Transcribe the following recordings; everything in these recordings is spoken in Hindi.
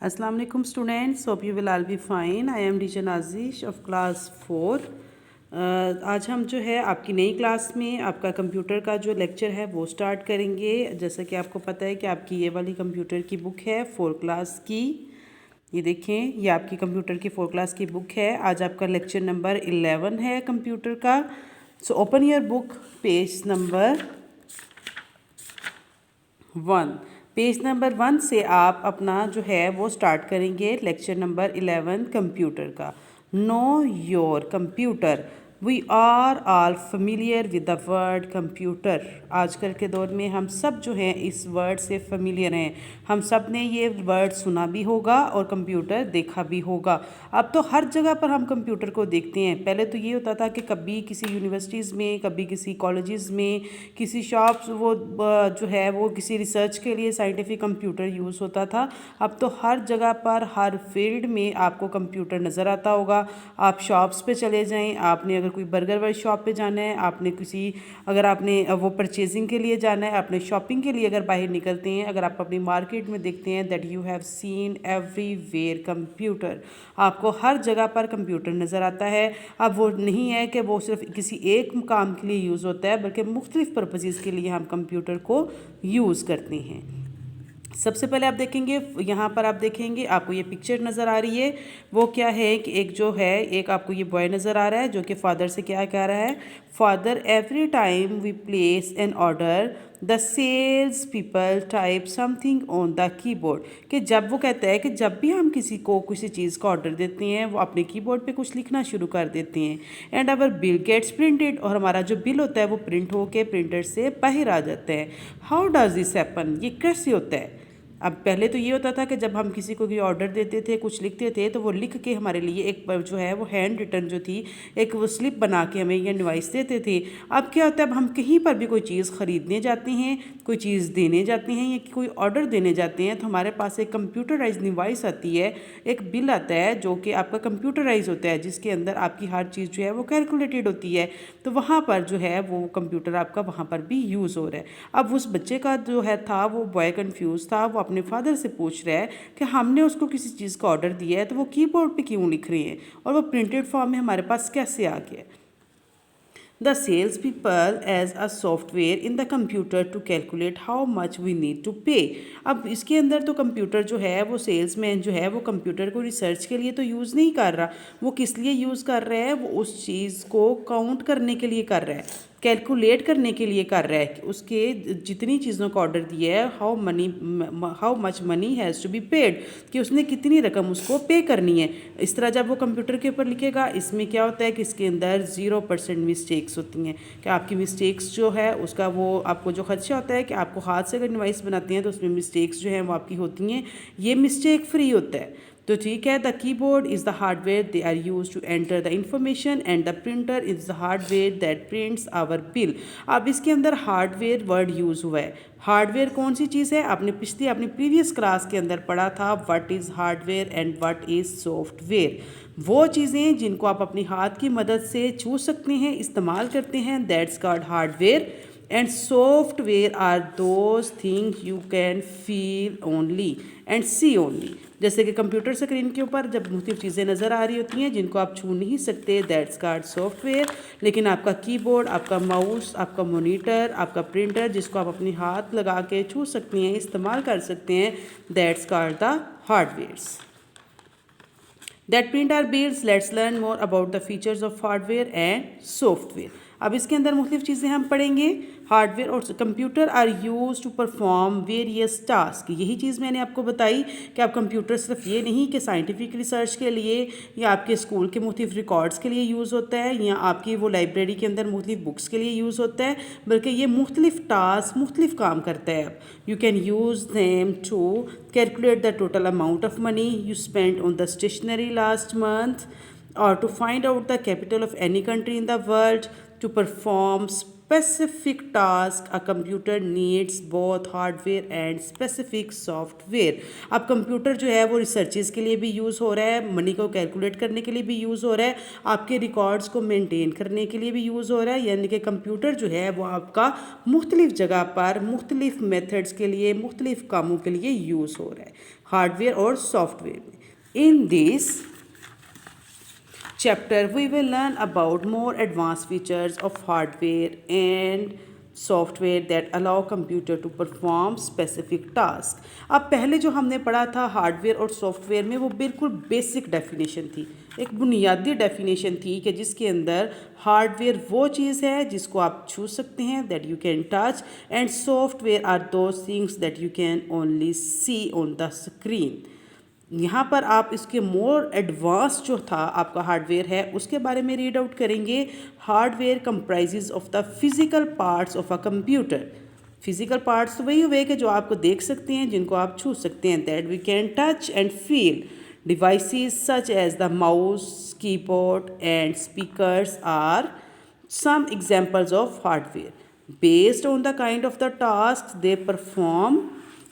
Assalamu alaikum students, hope you will all be fine. I am teacher Nazish of class 4. आज हम जो है आपकी नई क्लास में आपका कंप्यूटर का जो लेक्चर है वो स्टार्ट करेंगे। जैसा कि आपको पता है कि आपकी ये वाली कंप्यूटर की बुक है 4 क्लास की। ये देखें, ये आपकी कंप्यूटर की 4 क्लास की बुक है। आज आपका लेक्चर नंबर 11 है कंप्यूटर का। So open your book, page number 1। Page number 1 से आप अपना जो है वो स्टार्ट करेंगे लेक्चर नंबर 11 कंप्यूटर का। Know your computer. We are all familiar with the word computer. आजकल के दौर में हम सब जो हैं इस वर्ड से फेमिलियर हैं। हम सब ने ये वर्ड सुना भी होगा और कंप्यूटर देखा भी होगा। अब तो हर जगह पर हम कंप्यूटर को देखते हैं। पहले तो ये होता था कि कभी किसी यूनिवर्सिटीज़ में, कभी किसी कॉलेजेस में, किसी शॉप्स वो जो है वो किसी रिसर्च के लिए साइंटिफिक कंप्यूटर यूज़ होता था। अब तो हर जगह पर हर फील्ड में आपको कंप्यूटर नज़र आता होगा। आप शॉप्स पे चले जाएं, आपने अगर कोई बर्गर वाली शॉप पे जाना है, आपने अगर आपने वो परचेजिंग के लिए जाना है, आपने शॉपिंग के लिए अगर बाहर निकलते हैं, अगर आप अपनी मार्केट में देखते हैं that you have seen everywhere computer. आपको हर जगह पर कंप्यूटर नज़र आता है। अब वो नहीं है कि वो सिर्फ किसी एक काम के लिए यूज़ होता है, बल्कि मुख्तलिफ़ पर्पज़ के लिए हम कंप्यूटर को यूज़ करते हैं। सबसे पहले आप देखेंगे, यहाँ पर आप देखेंगे आपको ये पिक्चर नज़र आ रही है। वो क्या है कि एक जो है, एक आपको ये बॉय नज़र आ रहा है जो कि फादर से क्या कह रहा है, father every time we place an order the sales people type something on the keyboard. कि जब वो कहता है कि जब भी हम किसी को किसी चीज़ का ऑर्डर देते हैं वो अपने कीबोर्ड पे कुछ लिखना शुरू कर देते हैं। And our Bill Gates printed, और हमारा जो बिल होता है वो प्रिंट होके प्रिंटर से बाहर आ जाता है। हाउ डज दिस हैपन, ये कैसे होता है। अब पहले तो ये होता था कि जब हम किसी को भी ऑर्डर देते थे, कुछ लिखते थे, तो वो लिख के हमारे लिए एक जो है वो हैंड रिटन जो थी, एक वो स्लिप बना के हमें ये डिवाइस देते थे। अब क्या होता है, अब हम कहीं पर भी कोई चीज़ ख़रीदने जाते हैं, कोई चीज़ देने जाते हैं या कोई ऑर्डर देने जाते हैं, तो हमारे पास एक कंप्यूटराइज डिवाइस आती है, एक बिल आता है जो कि आपका कंप्यूटराइज होता है, जिसके अंदर आपकी हर चीज़ जो है वो कैलकुलेटेड होती है। तो वहाँ पर जो है वो कंप्यूटर आपका वहाँ पर भी यूज़ हो रहा है। अब उस बच्चे का जो है था, वो बॉय कन्फ्यूज़ था, वो अपने फादर से पूछ रहा है कि हमने उसको किसी चीज़ का ऑर्डर दिया है तो वो कीबोर्ड पे क्यों लिख रहे हैं और वो प्रिंटेड फॉर्म में हमारे पास कैसे आ गया। The sales people has a software in the computer to calculate how much we need to pay. अब इसके अंदर तो कंप्यूटर जो है वो सेल्समैन जो है वो कंप्यूटर को रिसर्च के लिए तो यूज़ नहीं कर रहा, वो किस लिए यूज़ कर रहा है, वो उस चीज़ को काउंट करने के लिए कर रहा है, कैलकुलेट करने के लिए कर रहा है कि उसके जितनी चीज़ों का ऑर्डर दिया है how much money has to be paid, कि उसने कितनी रकम उसको पे करनी है। इस तरह जब वो कंप्यूटर के ऊपर लिखेगा, इसमें क्या होता है कि इसके अंदर 0% मिस्टेक्स होती हैं, कि आपकी मिस्टेक्स जो है उसका वो आपको जो खर्चा होता है कि आपको हाथ से अगर डिवाइस बनाते हैं तो उसमें मिस्टेक्स जो हैं वो आपकी होती हैं, ये मिस्टेक फ्री होता है। तो ठीक है, the keyboard is the hardware they are use to enter the information and the printer is the hardware that prints our bill. अब इसके अंदर हार्डवेयर वर्ड यूज़ हुआ है। हार्डवेयर कौन सी चीज़ है, आपने अपनी प्रीवियस क्लास के अंदर पढ़ा था what is hardware and what is software. वो चीज़ें जिनको आप अपनी हाथ की मदद से छू सकते हैं, इस्तेमाल करते हैं, that's called hardware. And software are those things you can feel only and see only. जैसे कि कंप्यूटर स्क्रीन के ऊपर जब मुख्तलिफ चीज़ें नज़र आ रही होती हैं जिनको आप छू नहीं सकते, दैट्स कॉल्ड सॉफ्टवेयर। लेकिन आपका कीबोर्ड, आपका माउस, आपका मॉनिटर, आपका प्रिंटर जिसको आप अपनी हाथ लगा के छू सकते हैं, इस्तेमाल कर सकते हैं, that's called the hardwares that print our bills. Let's learn more about the features of hardware and software. अब इसके अंदर मुख्तलिफ चीज़ें हम पढ़ेंगे। हार्डवेयर और computer are use to perform various task. यही चीज़ मैंने आपको बताई कि आप कंप्यूटर सिर्फ ये नहीं कि साइंटिफिक रिसर्च के लिए या आपके स्कूल के मुख्तलिफ रिकॉर्ड्स के लिए यूज़ होता है या आपकी वो लाइब्रेरी के अंदर मुख्तलिफ बुक्स के लिए यूज़ होता है, बल्कि ये मुख्तलिफ टास्क मुख्तलिफ काम करता है। You can use them to calculate the total amount of money you spend on the stationery last month, or to find out the capital of any country in the world. To perform specific task a computer needs both hardware and specific software. अब कंप्यूटर जो है वो रिसर्चेज के लिए भी यूज़ हो रहा है, मनी को कैलकुलेट करने के लिए भी यूज़ हो रहा है, आपके रिकॉर्ड्स को मेंटेन करने के लिए भी यूज़ हो रहा है। यानी कि कंप्यूटर जो है वो आपका मुख्तलिफ जगह पर मुख्तलिफ मेथड्स के लिए मुख्तलिफ कामों के लिए यूज़ हो रहा है। हार्डवेयर और सॉफ्टवेयर में। In this chapter we will learn about more advanced features of hardware and software that allow computer to perform specific task। अब पहले जो हमने पढ़ा था हार्डवेयर और सॉफ्टवेयर में, वो बिल्कुल बेसिक डेफिनेशन थी, एक बुनियादी डेफिनेशन थी कि जिसके अंदर हार्डवेयर वो चीज़ है जिसको आप छू सकते हैं, that you can touch, and software are those things that you can only see on the screen. यहाँ पर आप इसके मोर एडवांस जो था आपका हार्डवेयर है उसके बारे में रीड आउट करेंगे। Hardware comprises of the physical parts of a computer. Physical parts तो वही हुए कि जो आपको देख सकते हैं, जिनको आप छू सकते हैं, that we can touch and feel. Devices such as the mouse, keyboard and speakers are some examples of hardware. Based on the kind of the tasks they perform,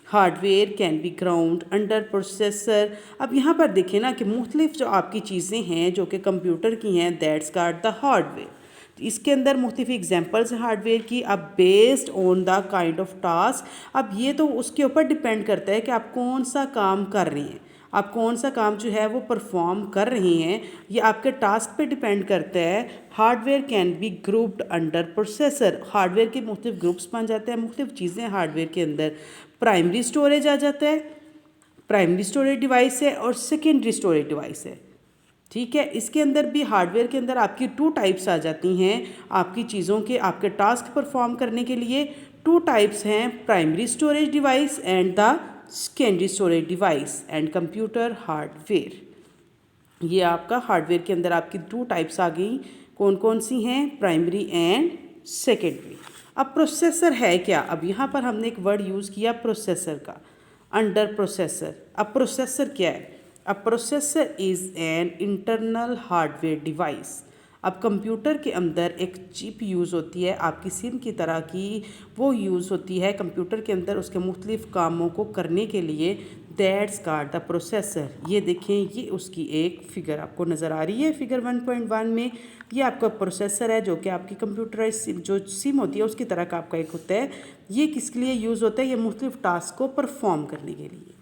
hardware can be ground under processor. अब यहाँ पर देखें ना कि मुख्तलिफ जो आपकी चीज़ें हैं जो कि कंप्यूटर की हैं, दैट्स कॉल्ड द हार्डवेयर। तो इसके अंदर मुख्तलिफ एग्जांपल्स हैं हार्डवेयर की। अब based on the kind of task, अब ये तो उसके ऊपर डिपेंड करता है कि आप कौन सा काम कर रहे हैं, आप कौन सा काम जो है वो परफॉर्म कर रहे हैं, ये आपके टास्क पे डिपेंड करता है। Hardware can be grouped under processor. Hardware के मुख्तलिफ ग्रुप्स बन जाते हैं, मुख्तलिफ चीज़ें हार्डवेयर के अंदर। प्राइमरी स्टोरेज आ जाता है, प्राइमरी स्टोरेज डिवाइस है, और सेकेंडरी स्टोरेज डिवाइस है। ठीक है, इसके अंदर भी हार्डवेयर के अंदर आपकी 2 टाइप्स आ जाती हैं आपकी चीज़ों के, आपके टास्क परफॉर्म करने के लिए 2 टाइप्स हैं, primary storage device and the secondary storage device and computer hardware. ये आपका हार्डवेयर के अंदर आपकी 2 टाइप्स आ गई। कौन कौन सी हैं? Primary and secondary. अब प्रोसेसर है क्या? अब यहाँ पर हमने एक वर्ड यूज़ किया प्रोसेसर का, अंडर प्रोसेसर। अब प्रोसेसर क्या है? अब processor is an internal hardware device. अब कंप्यूटर के अंदर एक चिप यूज़ होती है, आपकी सिम की तरह की वो यूज़ होती है कंप्यूटर के अंदर उसके मुख्तलिफ़ कामों को करने के लिए, दैट्स कॉल्ड द प्रोसेसर। ये देखें, ये उसकी एक फ़िगर आपको नज़र आ रही है फिगर 1.1 में। ये आपका प्रोसेसर है जो कि आपकी कंप्यूटराइज जो सिम होती है उसकी तरह का आपका एक होता है। ये किसके लिए यूज़ होता है? ये मुख्तलिफ़ टास्क को परफॉर्म करने के लिए।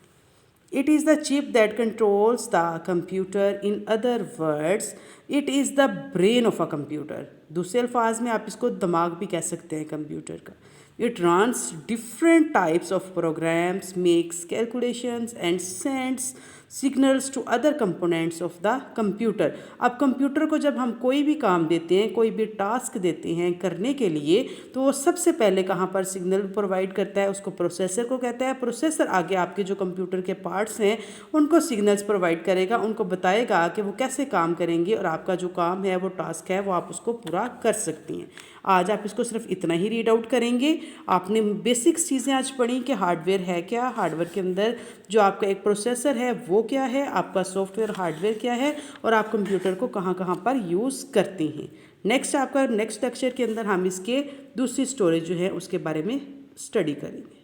It is the chip that controls the computer. In other words, it is the brain of a computer. दूसरे अल्फाज में आप इसको दिमाग भी कह सकते हैं कंप्यूटर का। It runs different types of programs, makes calculations and sends signals to other components of the computer. अब कंप्यूटर को जब हम कोई भी काम देते हैं, कोई भी टास्क देते हैं करने के लिए, तो वो सबसे पहले कहाँ पर सिग्नल प्रोवाइड करता है? उसको प्रोसेसर को कहता है। प्रोसेसर आगे आपके जो कंप्यूटर के पार्ट्स हैं उनको सिग्नल्स प्रोवाइड करेगा, उनको बताएगा कि वो कैसे काम करेंगे, और आपका जो काम है वो टास्क है वो आप उसको पूरा कर सकती हैं। आज आप इसको सिर्फ इतना ही रीड आउट करेंगे। आपने बेसिक्स चीज़ें आज पढ़ी कि हार्डवेयर है क्या, हार्डवेयर के अंदर जो आपका एक प्रोसेसर है वो क्या है, आपका सॉफ्टवेयर हार्डवेयर क्या है, और आप कंप्यूटर को कहाँ कहाँ पर यूज़ करते हैं। नेक्स्ट लेक्चर के अंदर हम इसके दूसरी स्टोरेज जो है उसके बारे में स्टडी करेंगे।